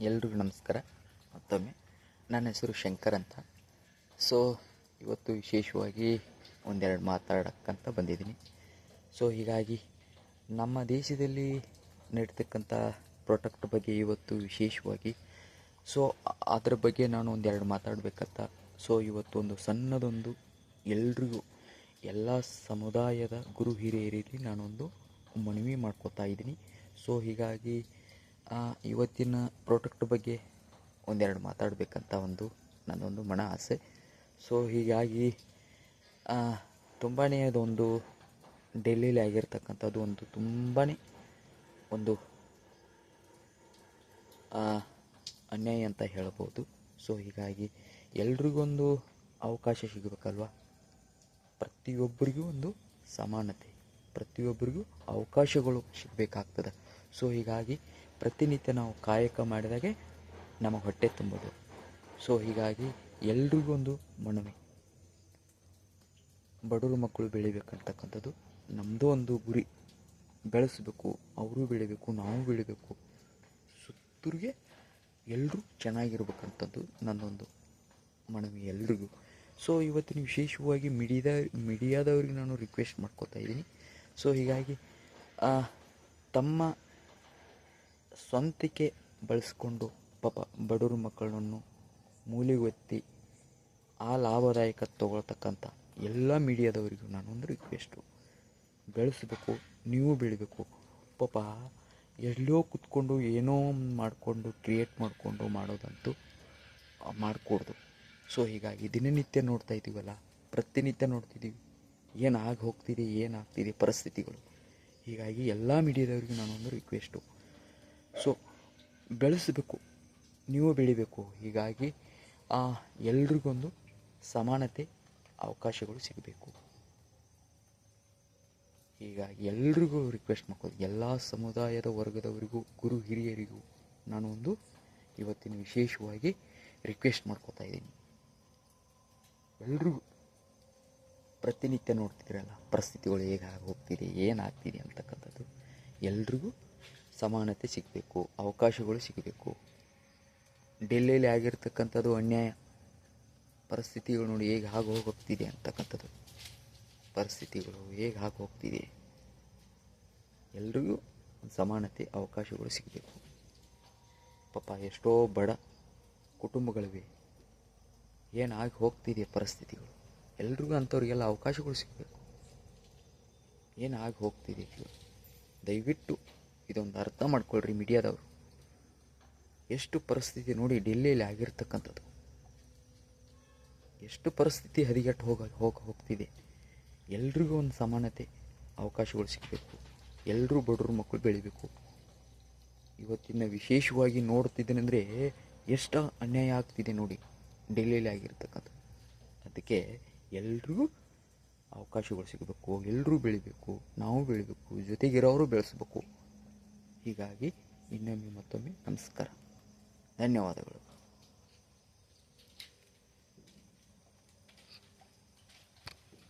ಎಲ್ರಿಗೂ ನಮಸ್ಕಾರ. ಮತ್ತೊಮ್ಮೆ ನನ್ನ ಹೆಸರು ಶಂಕರ್ ಅಂತ. ಸೊ ಇವತ್ತು ವಿಶೇಷವಾಗಿ ಒಂದೆರಡು ಮಾತಾಡೋಕ್ಕಂತ ಬಂದಿದ್ದೀನಿ. ಸೊ ಹೀಗಾಗಿ ನಮ್ಮ ದೇಶದಲ್ಲಿ ನಡೀತಕ್ಕಂಥ ಪ್ರಾಡಕ್ಟ್ ಬಗ್ಗೆ ಇವತ್ತು ವಿಶೇಷವಾಗಿ ಅದರ ಬಗ್ಗೆ ನಾನು ಒಂದೆರಡು ಮಾತಾಡಬೇಕಂತ. ಸೊ ಇವತ್ತು ಒಂದು ಸಣ್ಣದೊಂದು ಎಲ್ರಿಗೂ ಎಲ್ಲ ಸಮುದಾಯದ ಗುರು ಹಿರಿಯರಿಗೆ ನಾನೊಂದು ಮನವಿ ಮಾಡ್ಕೋತಾ ಇದ್ದೀನಿ. ಸೊ ಹೀಗಾಗಿ ಇವತ್ತಿನ ಪ್ರಾಡಕ್ಟ್ ಬಗ್ಗೆ ಒಂದೆರಡು ಮಾತಾಡಬೇಕಂತ ನನ್ನೊಂದು ಮನ ಆಸೆ. ಸೊ ಹೀಗಾಗಿ ತುಂಬಾ ಅದೊಂದು ಡೆಲ್ಲಿಲಿ ಆಗಿರ್ತಕ್ಕಂಥದ್ದು ತುಂಬಾ ಒಂದು ಅನ್ಯಾಯ ಅಂತ ಹೇಳ್ಬೋದು. ಸೊ ಹೀಗಾಗಿ ಎಲ್ರಿಗೊಂದು ಅವಕಾಶ ಸಿಗಬೇಕಲ್ವ, ಪ್ರತಿಯೊಬ್ಬರಿಗೂ ಒಂದು ಸಮಾನತೆ, ಪ್ರತಿಯೊಬ್ಬರಿಗೂ ಅವಕಾಶಗಳು ಸಿಗಬೇಕಾಗ್ತದೆ. ಸೊ ಹೀಗಾಗಿ ಪ್ರತಿನಿತ್ಯ ನಾವು ಕಾಯಕ ಮಾಡಿದಾಗೆ ನಮಗೆ ಹೊಟ್ಟೆ ತುಂಬೋದು. ಸೊ ಹೀಗಾಗಿ ಎಲ್ರಿಗೊಂದು ಮನವಿ, ಬಡವ್ರ ಮಕ್ಕಳು ಬೆಳಿಬೇಕಂತಕ್ಕಂಥದ್ದು ನಮ್ಮದು ಒಂದು ಗುರಿ. ಬೆಳೆಸಬೇಕು, ಅವರು ಬೆಳಿಬೇಕು, ನಾವು ಬೆಳಿಬೇಕು, ಸುತ್ತೂರಿಗೆ ಎಲ್ಲರೂ ಚೆನ್ನಾಗಿರ್ಬೇಕಂಥದ್ದು ನನ್ನೊಂದು ಮನವಿ ಎಲ್ರಿಗೂ. ಸೊ ಇವತ್ತಿನ ವಿಶೇಷವಾಗಿ ಮೀಡಿಯಾದವ್ರಿಗೆ ನಾನು ರಿಕ್ವೆಸ್ಟ್ ಮಾಡ್ಕೋತಾ ಇದ್ದೀನಿ. ಸೊ ಹೀಗಾಗಿ ತಮ್ಮ ಸ್ವಂತಕ್ಕೆ ಬಳಸ್ಕೊಂಡು ಪಾಪ ಬಡವ್ರ ಮಕ್ಕಳನ್ನು ಮೂಲೆಗೊತ್ತಿ ಆ ಲಾಭದಾಯಕ ತಗೊಳ್ತಕ್ಕಂಥ ಎಲ್ಲ ಮೀಡಿಯಾದವರಿಗೂ ನಾನೊಂದು ರಿಕ್ವೆಸ್ಟು, ಬೆಳೆಸಬೇಕು, ನೀವು ಬೆಳಿಬೇಕು. ಪಾಪ ಎಲ್ಲೋ ಕೂತ್ಕೊಂಡು ಏನೋ ಮಾಡಿಕೊಂಡು ಕ್ರಿಯೇಟ್ ಮಾಡಿಕೊಂಡು ಮಾಡೋದಂತೂ ಮಾಡಿಕೊಡ್ದು. ಸೊ ಹೀಗಾಗಿ ದಿನನಿತ್ಯ ನೋಡ್ತಾ ಇದ್ದೀವಲ್ಲ, ಪ್ರತಿನಿತ್ಯ ನೋಡ್ತಿದ್ದೀವಿ ಏನಾಗಿ ಹೋಗ್ತಿದೆ, ಏನಾಗ್ತಿದೆ ಪರಿಸ್ಥಿತಿಗಳು. ಹೀಗಾಗಿ ಎಲ್ಲ ಮೀಡಿಯಾದವ್ರಿಗೂ ನಾನೊಂದು ರಿಕ್ವೆಸ್ಟು, ಸೊ ಬೆಳೆಸಬೇಕು, ನೀವು ಬೆಳಿಬೇಕು. ಹೀಗಾಗಿ ಎಲ್ರಿಗೊಂದು ಸಮಾನತೆ ಅವಕಾಶಗಳು ಸಿಗಬೇಕು. ಹೀಗಾಗಿ ಎಲ್ರಿಗೂ ರಿಕ್ವೆಸ್ಟ್ ಮಾಡ್ಕೋದು, ಎಲ್ಲ ಸಮುದಾಯದ ವರ್ಗದವರಿಗೂ ಗುರು ಹಿರಿಯರಿಗೂ ನಾನೊಂದು ಇವತ್ತಿನ ವಿಶೇಷವಾಗಿ ರಿಕ್ವೆಸ್ಟ್ ಮಾಡ್ಕೋತಾ ಇದ್ದೀನಿ. ಎಲ್ರಿಗೂ ಪ್ರತಿನಿತ್ಯ ನೋಡ್ತಿದ್ದೀರಲ್ಲ ಪರಿಸ್ಥಿತಿಗಳು ಹೇಗೆ ಹೋಗ್ತಿದೆ, ಏನಾಗ್ತಿದೆ ಅಂತಕ್ಕಂಥದ್ದು, ಎಲ್ರಿಗೂ ಸಮಾನತೆ ಸಿಗಬೇಕು, ಅವಕಾಶಗಳು ಸಿಗಬೇಕು. ಡೆಲ್ಲಿಯಲ್ಲಿ ಆಗಿರ್ತಕ್ಕಂಥದ್ದು ಅನ್ಯಾಯ ಪರಿಸ್ಥಿತಿಗಳು ನೋಡಿ ಹೇಗೆ ಹೋಗ್ತಿದೆ ಅಂತಕ್ಕಂಥದ್ದು, ಪರಿಸ್ಥಿತಿಗಳು ಹೇಗೆ ಹೋಗ್ತಿದೆ. ಎಲ್ರಿಗೂ ಸಮಾನತೆ ಅವಕಾಶಗಳು ಸಿಗಬೇಕು. ಪಾಪ ಎಷ್ಟೋ ಬಡ ಕುಟುಂಬಗಳಿವೆ, ಏನಾಗಿ ಹೋಗ್ತಿದೆ ಪರಿಸ್ಥಿತಿಗಳು. ಎಲ್ರಿಗೂ ಅಂಥವ್ರಿಗೆಲ್ಲ ಅವಕಾಶಗಳು ಸಿಗಬೇಕು. ಏನಾಗಿ ಹೋಗ್ತಿದೆ ದಯವಿಟ್ಟು ಇದೊಂದು ಅರ್ಥ ಮಾಡ್ಕೊಳ್ರಿ ಮೀಡಿಯಾದವರು. ಎಷ್ಟು ಪರಿಸ್ಥಿತಿ ನೋಡಿ ಡೆಲ್ಲಿಯಲ್ಲಿ ಆಗಿರ್ತಕ್ಕಂಥದ್ದು, ಎಷ್ಟು ಪರಿಸ್ಥಿತಿ ಹದಿಗೆಟ್ಟು ಹೋಗ್ತಿದೆ. ಎಲ್ರಿಗೂ ಒಂದು ಸಮಾನತೆ ಅವಕಾಶಗಳು ಸಿಗಬೇಕು, ಎಲ್ಲರೂ ಬಡವ್ರ ಮಕ್ಕಳು ಬೆಳಿಬೇಕು. ಇವತ್ತಿನ ವಿಶೇಷವಾಗಿ ನೋಡ್ತಿದ್ದೇನೆಂದರೆ ಎಷ್ಟು ಅನ್ಯಾಯ ಆಗ್ತಿದೆ ನೋಡಿ ಡೆಲ್ಲಿಯಲ್ಲಿ ಆಗಿರ್ತಕ್ಕಂಥದ್ದು. ಅದಕ್ಕೆ ಎಲ್ರಿಗೂ ಅವಕಾಶಗಳು ಸಿಗಬೇಕು, ಎಲ್ಲರೂ ಬೆಳಿಬೇಕು, ನಾವು ಬೆಳಿಬೇಕು, ಜೊತೆಗಿರೋರು ಬೆಳೆಸಬೇಕು. ಹೀಗಾಗಿ ಇನ್ನೊಮ್ಮೆ ಮತ್ತೊಮ್ಮೆ ನಮಸ್ಕಾರ, ಧನ್ಯವಾದಗಳು.